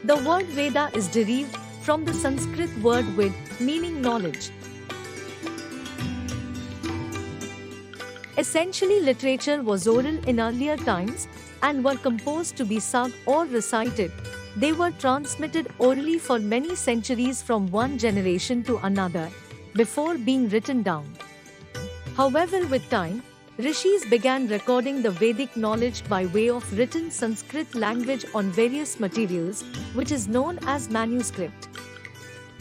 The word Veda is derived from the Sanskrit word Ved, meaning knowledge. Essentially, literature was oral in earlier times and were composed to be sung or recited. They were transmitted orally for many centuries from one generation to another, before being written down. However, with time, Rishis began recording the Vedic knowledge by way of written Sanskrit language on various materials, which is known as manuscript.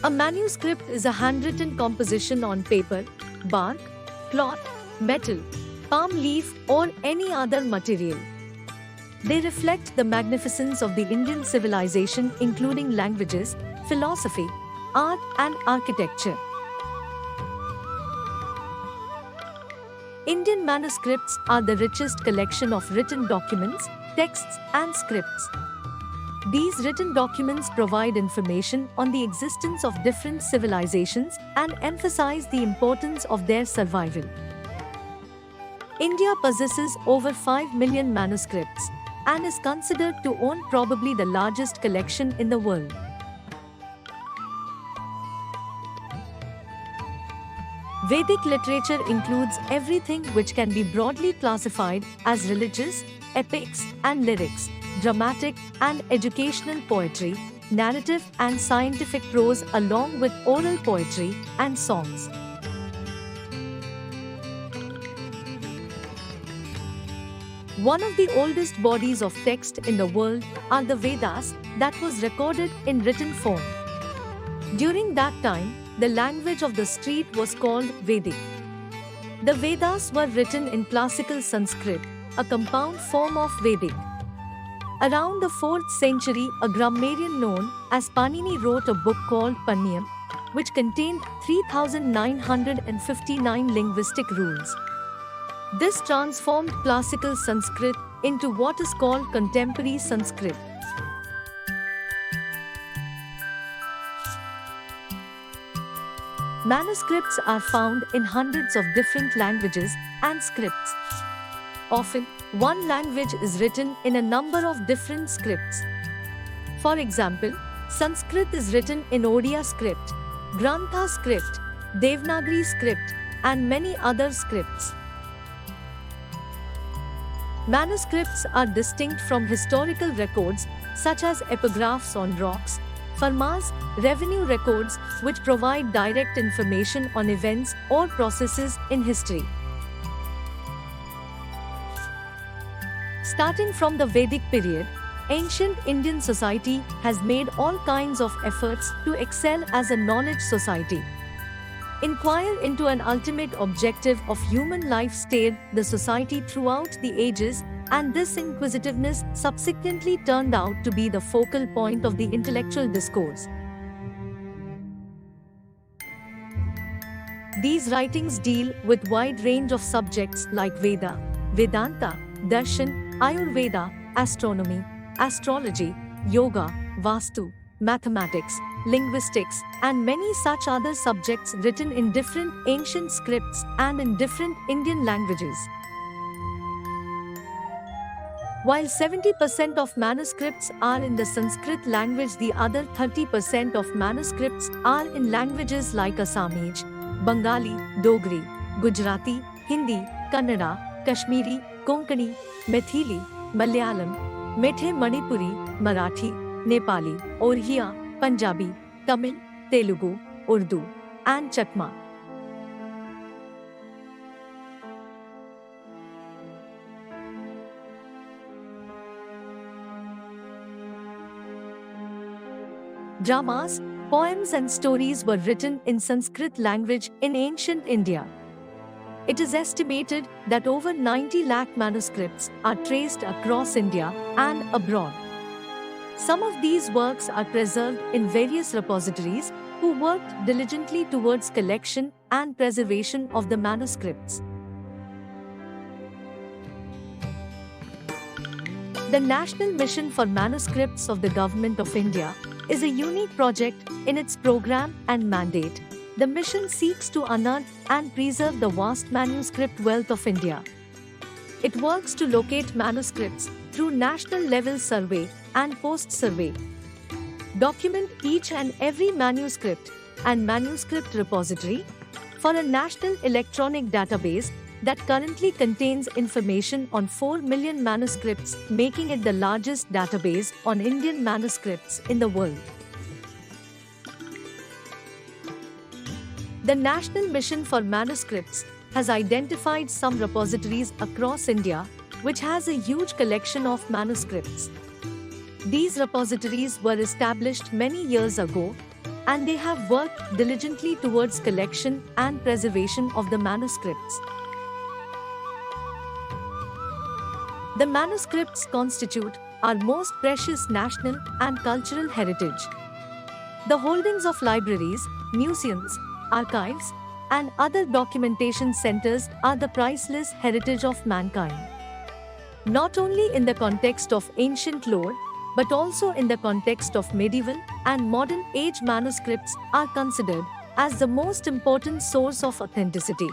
A manuscript is a handwritten composition on paper, bark, cloth, metal, palm leaf, or any other material. They reflect the magnificence of the Indian civilization, including languages, philosophy, art, and architecture. Indian manuscripts are the richest collection of written documents, texts, and scripts. These written documents provide information on the existence of different civilizations and emphasize the importance of their survival. India possesses over 5 million manuscripts and is considered to own probably the largest collection in the world. Vedic literature includes everything which can be broadly classified as religious, epics and lyrics, dramatic and educational poetry, narrative and scientific prose, along with oral poetry and songs. One of the oldest bodies of text in the world are the Vedas that was recorded in written form. During that time, the language of the street was called Vedic. The Vedas were written in classical Sanskrit, a compound form of Vedic. Around the 4th century, a grammarian known as Panini wrote a book called Panyam, which contained 3,959 linguistic rules. This transformed classical Sanskrit into what is called contemporary Sanskrit. Manuscripts are found in hundreds of different languages and scripts. Often, one language is written in a number of different scripts. For example, Sanskrit is written in Odia script, Grantha script, Devanagari script, and many other scripts. Manuscripts are distinct from historical records such as epigraphs on rocks, Farmas, revenue records, which provide direct information on events or processes in history. Starting from the Vedic period, ancient Indian society has made all kinds of efforts to excel as a knowledge society. Inquire into an ultimate objective of human life steered the society throughout the ages, and this inquisitiveness subsequently turned out to be the focal point of the intellectual discourse. These writings deal with wide range of subjects like Veda, Vedanta, Darshan, Ayurveda, astronomy, astrology, yoga, Vastu, mathematics, linguistics, and many such other subjects written in different ancient scripts and in different Indian languages. While 70% of manuscripts are in the Sanskrit language, the other 30% of manuscripts are in languages like Assamese, Bengali, Dogri, Gujarati, Hindi, Kannada, Kashmiri, Konkani, Maithili, Malayalam, Methe Manipuri, Marathi, Nepali, Oriya, Punjabi, Tamil, Telugu, Urdu, and Chakma. Dramas, poems and stories were written in Sanskrit language in ancient India. It is estimated that over 90 lakh manuscripts are traced across India and abroad. Some of these works are preserved in various repositories who worked diligently towards collection and preservation of the manuscripts. The National Mission for Manuscripts of the Government of India is a unique project in its program and mandate. The mission seeks to unearth and preserve the vast manuscript wealth of India. It works to locate manuscripts through national level survey and post survey. Document each and every manuscript and manuscript repository for a national electronic database that currently contains information on 4 million manuscripts, making it the largest database on Indian manuscripts in the world. The National Mission for Manuscripts has identified some repositories across India which has a huge collection of manuscripts. These repositories were established many years ago and they have worked diligently towards collection and preservation of the manuscripts. The manuscripts constitute our most precious national and cultural heritage. The holdings of libraries, museums, archives, and other documentation centers are the priceless heritage of mankind. Not only in the context of ancient lore, but also in the context of medieval and modern age manuscripts are considered as the most important source of authenticity.